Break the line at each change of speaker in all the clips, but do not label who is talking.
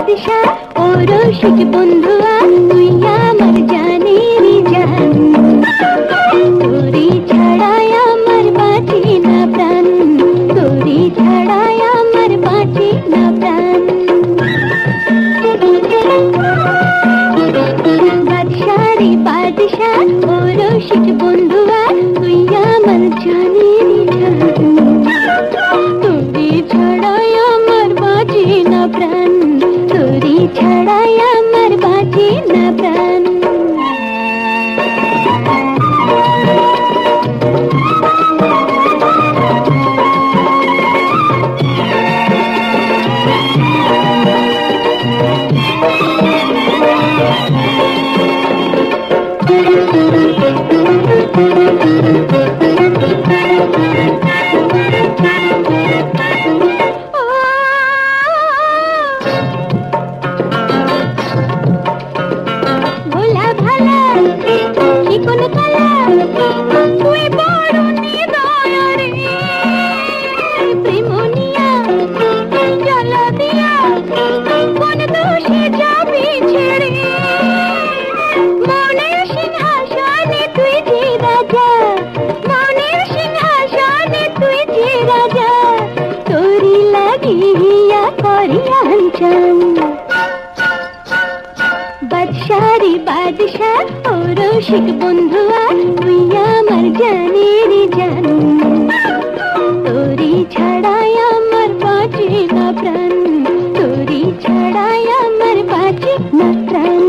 বাদশা ও রসিক বন্ধুয়া তুই আমার জানের জান তোরি ছাড়াই আমার বাঁচি না প্রাণ তোরি ছাড়াই আমার বাঁচি না প্রাণ বাদশা রে বাদশা ও রসিক বন্ধুয়া তুই আমার জানের জান তোরি ছাড়াই আমার বাঁচি না প্রাণ তোরি ছাড়াই আমার বাঁচি না প্রাণ বাদশা ও রসিক বন্ধুয়া তুই আমার জানের জান তোরি ছাড়াই আমার বাঁচি না প্রাণ তোরি ছাড়াই আমার বাঁচি না প্রাণ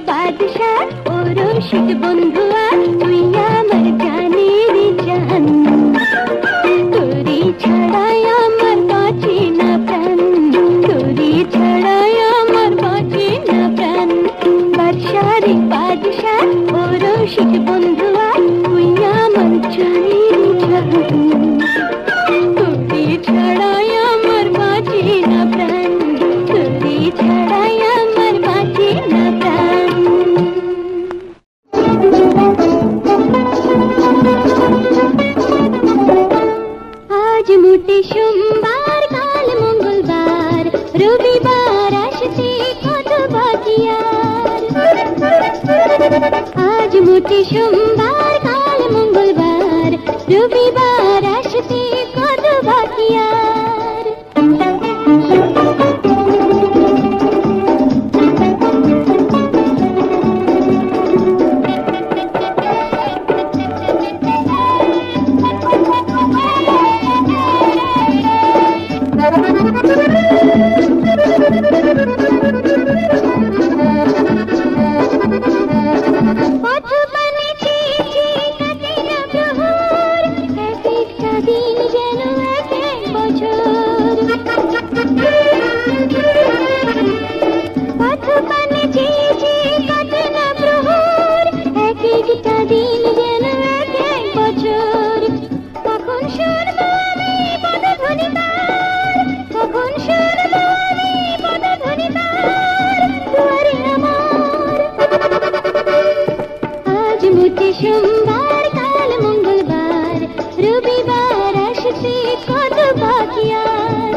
বাদশা ও রসিক বন্ধুয়া তুই আমার জানের জান তোরি ছাড়াই আমার বাঁচি না প্রাণ তোরি ছাড়াই আমার বাঁচি না প্রাণ বাদশা রে বাদশা ও রসিক বন্ধুয়া তুই আমার জানের জান তোরি ছাড়াই আমার বাঁচি না প্রাণ তোরি ছাড়াই আমার বাঁচি না প্রাণ আজ মোটে সোমবার কাল মঙ্গলবার রবিবার আসতে কত বাকি আর আজ মোটে সোমবার কাল মঙ্গলবার রবিবার আসতে কত বাকি আর সোমবার কাল মঙ্গলবার রবিবার আসতে কত বাকি আর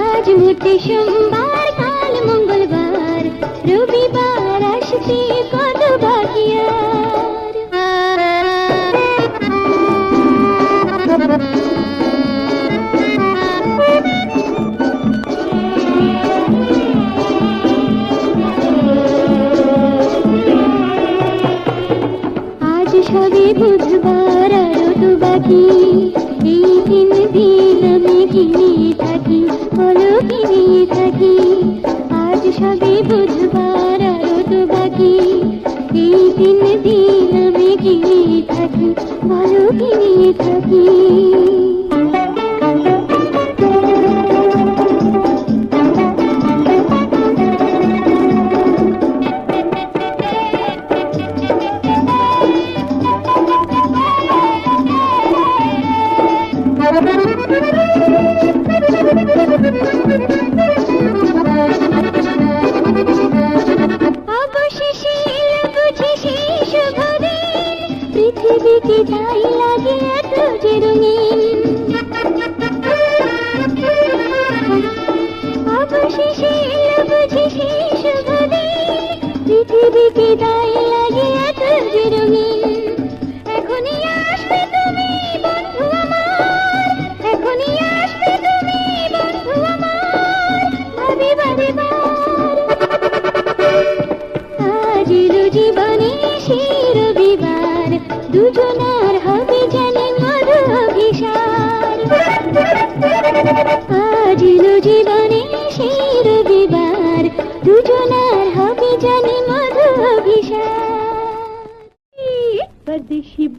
আজ মোটে সোমবার কাল মঙ্গলবার রবিবার আসতে কত বাকি আর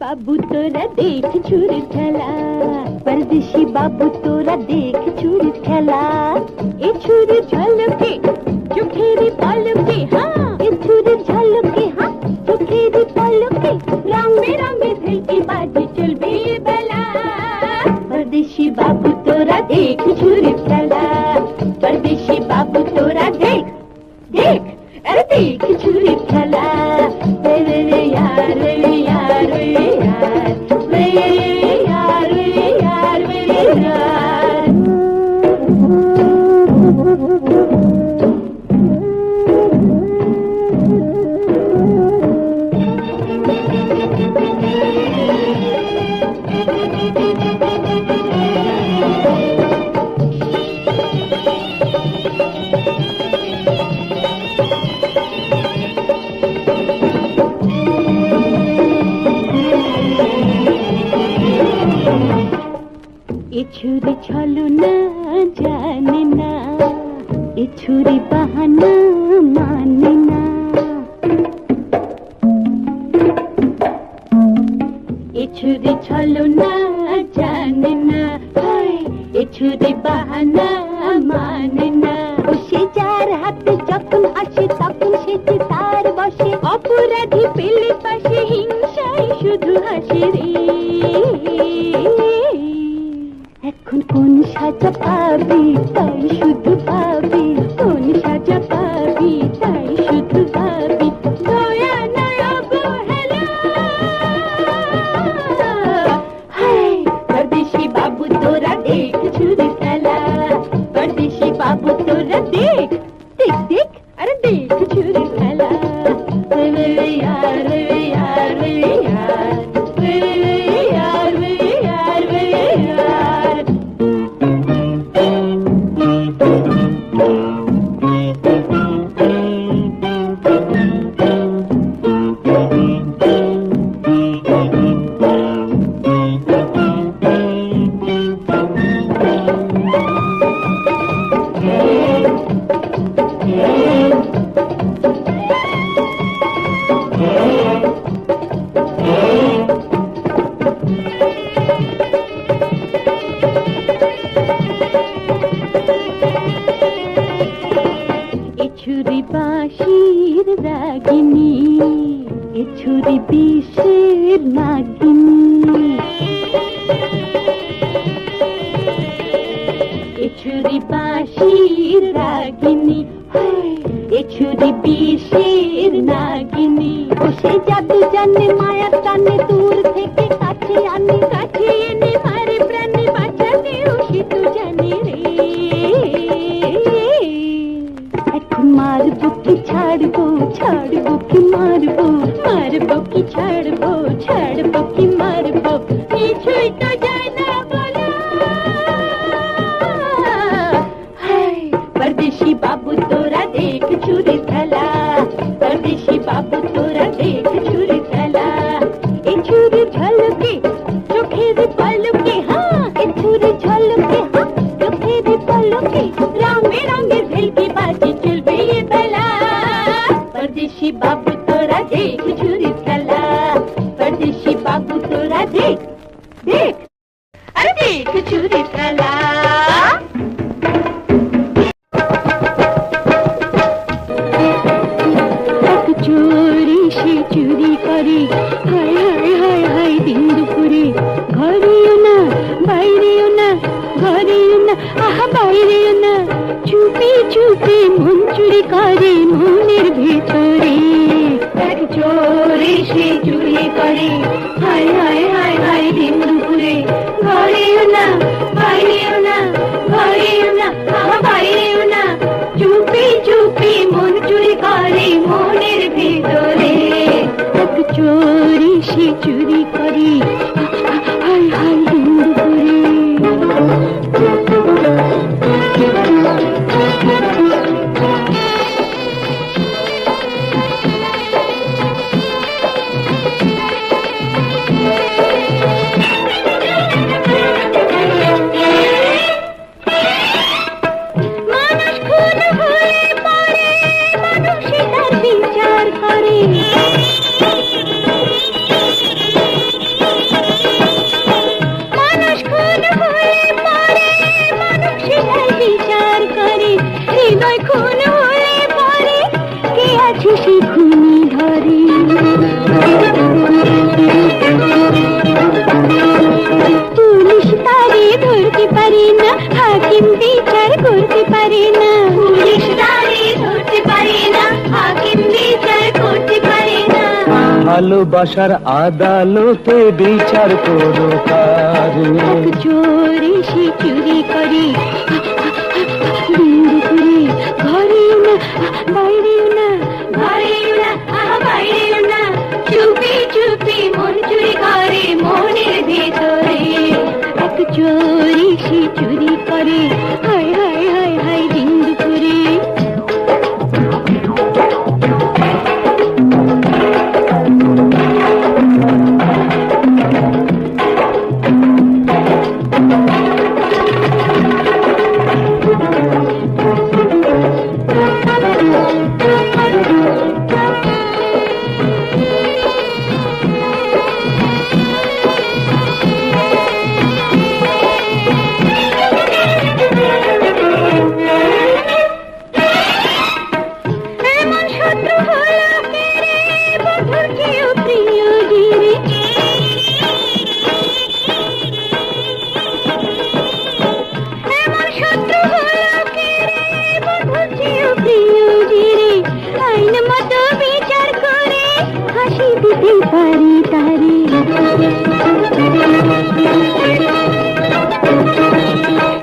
বাবু তোরা দেখ ছুরির খেলা, পরদেশি বাবু তোরা দেখ ছুরির খেলা। এ ছুরির ঝলকে চোখেরই পলকে, হ্যাঁ এ ছুরির ঝলকে, হ্যাঁ চোখেরই পলকে, রং বেরঙে ভেলকি বাজি চলবে এ বেলা। পরদেশি বাবু তোরা দেখ ছুরির খেলা, পরদেশি বাবু তোরা দেখ দেখ अरे देख छुरी खेला। रे रे रे यार रे यार रे यार रे यार रे यार रे यार। এ ছুরি ছলনা জানে না, এ ছুরি বাহানা মানে না। এ ছুরি ছলনা জানে না, এ ছুরি বাহানা মানে না। ও সে যার হাতে যখন আসে তখন সে যে তার বসে, অপরাধী পেলে পাশে হিংসায় শুধু হাসে রে। এখন কোন সাজা পাবি তাই শুধু ভাবি, কোন সাজা পাবি তাই শুধু ভাবি। দয়া নয় অবহেলা, হায় পরদেশি বাবু তোরা দেখ ছুরি খেলা, পরদেশি বাবু তোরা দেখ দেখ দেখ আরে দেখ ছুরি খেলা। রে রে यार रे यार रे यार रे यार रे यार रे यार। ছুরি বাঁশির রাগিনী, এ ছুরি বিষের নাগিনী। এ ছুরি বাঁশির রাগিনী, এ ছুরি বিষের নাগিনী। ও সে জাদু জানে মায়ার টানে দূর থেকে কাছে আনে, কাছে এনে মারে প্রাণে বাঁচাতে ও সে তো জানে রে। এখন মারবো কি ছাড়বো, ছাড়বো কি মারবো, মারবো কি ছাড়বো, ছাড়বো কি মারবো, কিছুই তো যায় না বলা। হায় পরদেশি বাবু তোরা দেখ ছুরি খেলা, পরদেশি বাবু তোরা দেখ ছুরি খেলা। এ ছুরি ঝলকে চোখের পলকে, হ্যাঁ এ ছুরি ঝলকে, হ্যাঁ চোখের পলকে, রং বেরঙের ভেলকি বাজি চলবে এ বেলা। পরদেশি বাবু তোরা দেখ ছুরি খেলা, পরদেশি বাবু তোরা দেখ দেখ আরে দেখ ছুরি খেলা। চোরি সে চুরি করে, হায় হায় হায় হায় দিন দুপুরে। ঘরেও না বাইরেও না, ঘরেও না আহা বাইরেও না, চুপি চুপি মন চুরি করে মনের ভেতরে। এক চোরি সে চুরি করে, হায় হায় হায় হায় দিন দুপুরে। ঘরেও না বাইরেও না, ঘরেও না আহা বাইরেও না, চুপি চুপি মন চুরি করে মনের ভেতরে। এক চোরি সে চুরি করে, হায় হায় দিন দুপুরে। হলে পরে মানব সেটাই বিচার করে, হৃদয় খুন হলে পরে কে আছে সে খুনি ধরে। পুলিশ তারে ধরতে পারে না, হাকিম বিচার করতে পারে না। পুলিশ তারে ধরতে পারে না, হাকিম বিচার করতে পারে না।
ভালোবাসার আদালতে বিচার করো কারে।
এক চোর এসে চুরি করে, দুপুরে ঘরেও না বাইরেও না, ঘরেও না বাইরেও না, চুপি চুপি মন চুরি করে মনের ভেতরে। এক চোর এসে চুরি করে, হায় হায় হায় হায় দিন দুপুরে।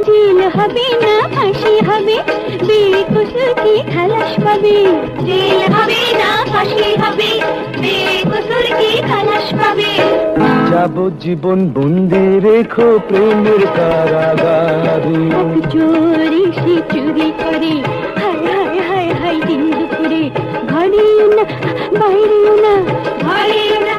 জেল হবে না ফাঁসি হবে, বেকসুর কি খালাস পাবে। জেল হবে না ফাঁসি হবে, বেকসুর কি খালাস পাবে।
যাবজ্জীবন বন্দি রেখো প্রেমের কারাগারে।
এক চোর এসে চুরি করে, হায় হায় হায় হায় দিন দুপুরে, ঘরেও না বাইরেও না, ঘরেও না